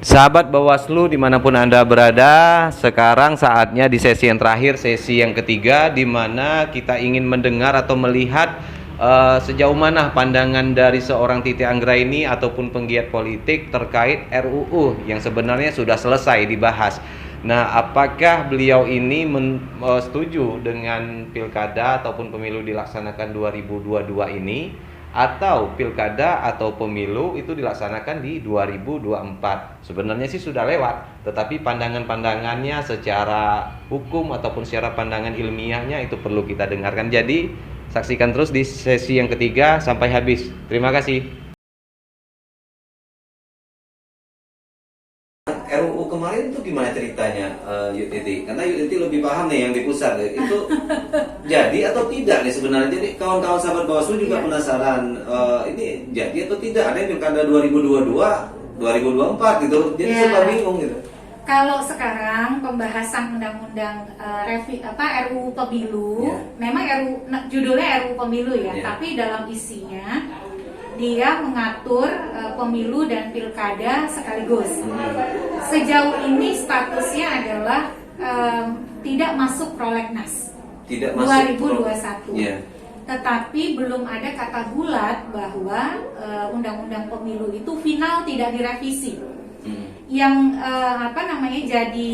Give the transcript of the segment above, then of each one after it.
Sahabat Bawaslu dimanapun Anda berada, sekarang saatnya di sesi yang terakhir, sesi yang ketiga, di mana kita ingin mendengar atau melihat sejauh mana pandangan dari seorang Titi Anggraini ataupun penggiat politik terkait RUU yang sebenarnya sudah selesai dibahas. Nah, apakah beliau ini setuju dengan pilkada ataupun pemilu dilaksanakan 2022 ini? Atau pilkada atau pemilu itu dilaksanakan di 2024. Sebenarnya sih sudah lewat, tetapi pandangan-pandangannya secara hukum ataupun secara pandangan ilmiahnya itu perlu kita dengarkan. Jadi saksikan terus di sesi yang ketiga sampai habis. Terima kasih. RUU kemarin itu gimana ceritanya, Yuditi? Karena Yuditi lebih paham nih yang di pusat itu jadi atau tidak nih sebenarnya. Jadi kawan-kawan sahabat Bawaslu juga penasaran, ini jadi atau tidak? Ada yang pilkada 2022, 2024 gitu. Jadi serba bingung gitu. Kalau sekarang pembahasan undang-undang RUU Pemilu, memang judulnya RUU Pemilu ya, tapi dalam isinya dia mengatur pemilu dan pilkada sekaligus. Sejauh ini statusnya adalah tidak masuk prolegnas 2021. Tetapi belum ada kata bulat bahwa undang-undang pemilu itu final tidak direvisi. Yang jadi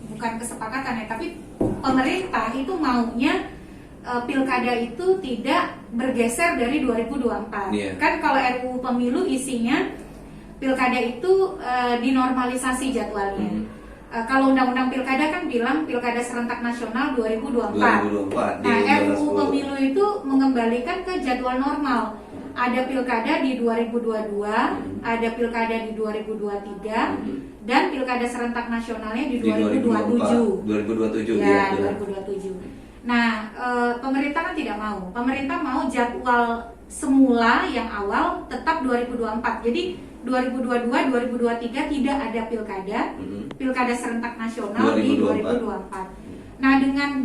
bukan kesepakatan ya, tapi pemerintah itu maunya pilkada itu tidak bergeser dari 2024. Kan kalau RUU Pemilu isinya pilkada itu dinormalisasi jadwalnya. Kalau undang-undang pilkada kan bilang pilkada serentak nasional 2024. Nah, RUU Pemilu itu mengembalikan ke jadwal normal. Ada pilkada di 2022, ada pilkada di 2023, dan pilkada serentak nasionalnya di 2027. 2027 ya, 2027. Nah, pemerintah kan tidak mau. Pemerintah mau jadwal semula yang awal tetap 2024. Jadi 2022, 2023 tidak ada pilkada serentak nasional 2024. Di 2024. Nah, dengan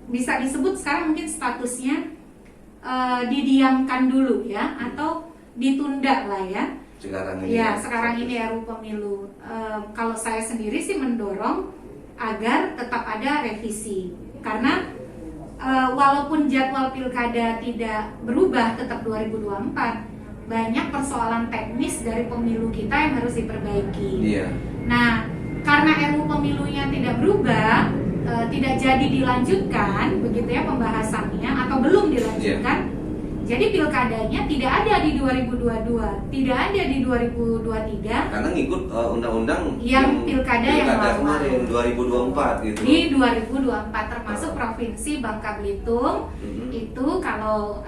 bisa disebut sekarang mungkin statusnya didiamkan dulu ya, atau ditunda lah ya. Sekarang ini RUU Pemilu. Kalau saya sendiri sih mendorong agar tetap ada revisi, karena walaupun jadwal pilkada tidak berubah tetap 2024, banyak persoalan teknis dari pemilu kita yang harus diperbaiki. Nah, karena RUU Pemilunya tidak berubah, tidak jadi dilanjutkan begitu ya pembahasannya, atau belum dilanjutkan. Jadi pilkadanya tidak ada di 2022, tidak ada di 2023. Karena ngikut undang-undang yang pilkada yang kemarin 2024 gitu. Di 2024 termasuk Provinsi Bangka Belitung. Itu kalau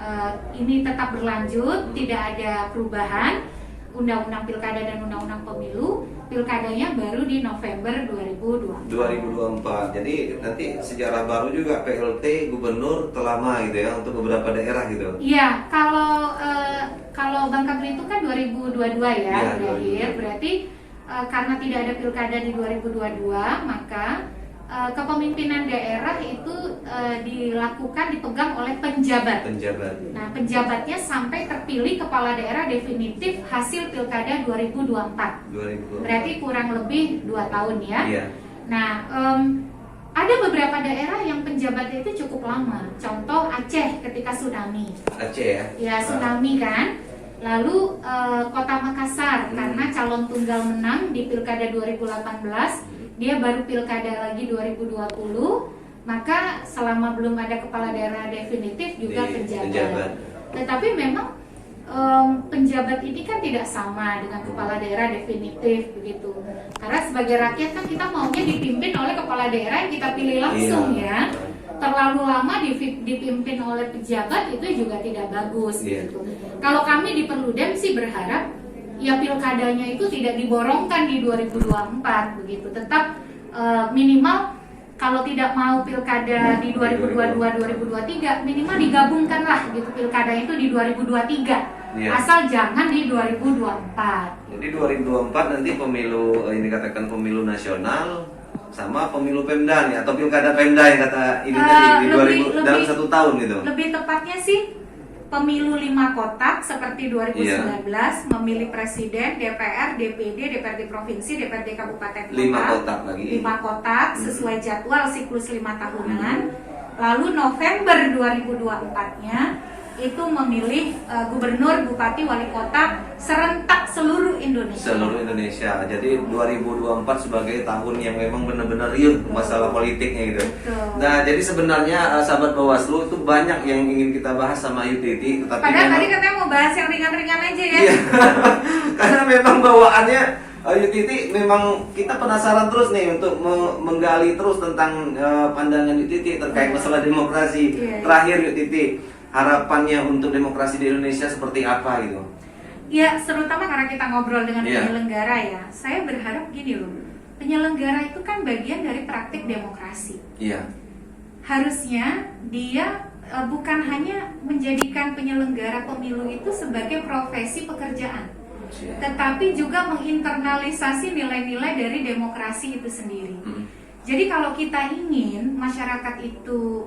ini tetap berlanjut, tidak ada perubahan undang-undang pilkada dan undang-undang pemilu, pilkadanya baru di November 2024. Jadi nanti sejarah baru juga PLT gubernur terlama gitu ya untuk beberapa daerah gitu. Iya, kalau Bangka Belitung kan 2022 ya, berakhir. Berarti karena tidak ada pilkada di 2022, maka kepemimpinan daerah itu dipegang oleh penjabat. Nah, penjabatnya sampai terpilih kepala daerah definitif hasil pilkada 2024. Berarti kurang lebih 2 tahun ya. Nah, ada beberapa daerah yang penjabatnya itu cukup lama. Contoh Aceh ketika tsunami. Aceh ya? Ya, tsunami kan. Lalu Kota Makassar karena calon tunggal menang di pilkada 2018. Dia baru pilkada lagi 2020, maka selama belum ada kepala daerah definitif juga penjabat. Tetapi memang penjabat ini kan tidak sama dengan kepala daerah definitif begitu. Karena sebagai rakyat kan kita maunya dipimpin oleh kepala daerah yang kita pilih langsung ya. Terlalu lama dipimpin oleh pejabat itu juga tidak bagus gitu. Kalau kami di Perludem sih berharap ya pilkadanya itu tidak diborongkan di 2024 begitu. Tetap minimal kalau tidak mau pilkada di 2022 2023 minimal digabungkanlah gitu pilkada itu di 2023. Asal jangan di 2024. Jadi 2024 nanti pemilu ini katakan pemilu nasional sama pemilu Pemda nih atau pilkada Pemda yang kata ini tadi di 2000 dalam 1 tahun gitu. Lebih tepatnya sih pemilu 5 kotak seperti 2019, memilih presiden, DPR, DPD, DPRD provinsi, DPRD kabupaten kota. 5 kotak lagi. 5 kotak sesuai jadwal siklus 5 tahunan. Lalu November 2024-nya itu memilih gubernur, bupati, wali kota serentak seluruh Indonesia. Seluruh Indonesia. Jadi 2024 sebagai tahun yang memang benar-benar real masalah politiknya gitu. Betul. Nah, jadi sebenarnya sahabat Bawaslu itu banyak yang ingin kita bahas sama Ayu Titi, tetapi Padahal memang tadi katanya mau bahas yang ringan-ringan aja ya. Iya. Karena memang bawaannya Ayu Titi memang kita penasaran terus nih untuk menggali terus tentang pandangan Ayu Titi terkait masalah demokrasi. Iya. Terakhir Ayu Titi, harapannya untuk demokrasi di Indonesia seperti apa gitu? Ya, terutama karena kita ngobrol dengan Iya. penyelenggara ya. Saya berharap gini loh. Penyelenggara itu kan bagian dari praktik demokrasi. Iya. Harusnya dia bukan hanya menjadikan penyelenggara pemilu itu sebagai profesi pekerjaan, Iya. tetapi juga menginternalisasi nilai-nilai dari demokrasi itu sendiri. Jadi kalau kita ingin masyarakat itu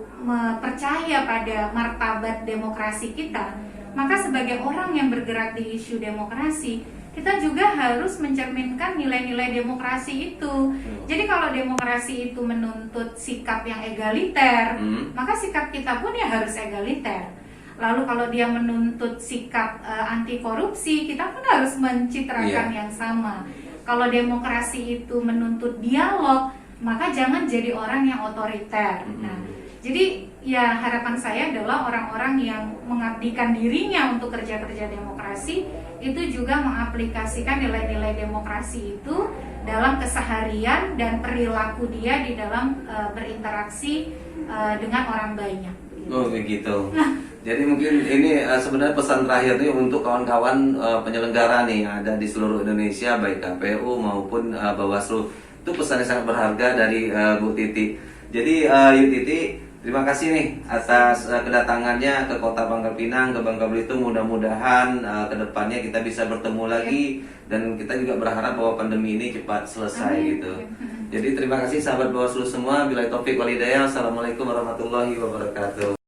percaya pada martabat demokrasi kita, maka sebagai orang yang bergerak di isu demokrasi, kita juga harus mencerminkan nilai-nilai demokrasi itu. Jadi kalau demokrasi itu menuntut sikap yang egaliter, maka sikap kita pun ya harus egaliter. Lalu kalau dia menuntut sikap anti korupsi, kita pun harus mencitrakan yang sama. Kalau demokrasi itu menuntut dialog, maka jangan jadi orang yang otoriter. Nah, jadi ya harapan saya adalah orang-orang yang mengabdikan dirinya untuk kerja-kerja demokrasi itu juga mengaplikasikan nilai-nilai demokrasi itu dalam keseharian dan perilaku dia di dalam berinteraksi dengan orang banyak. Oh begitu. Jadi mungkin ini sebenarnya pesan terakhir nih untuk kawan-kawan penyelenggara nih yang ada di seluruh Indonesia, baik KPU maupun Bawaslu. Itu pesan yang sangat berharga dari Bu Titi. Jadi Ayu Titi, terima kasih nih atas kedatangannya ke Kota Pangkal Pinang, ke Bangka Belitung. Mudah-mudahan kedepannya kita bisa bertemu lagi dan kita juga berharap bahwa pandemi ini cepat selesai gitu. Jadi terima kasih sahabat Bawaslu semua. Billahi taufik wal hidayah. Assalamualaikum warahmatullahi wabarakatuh.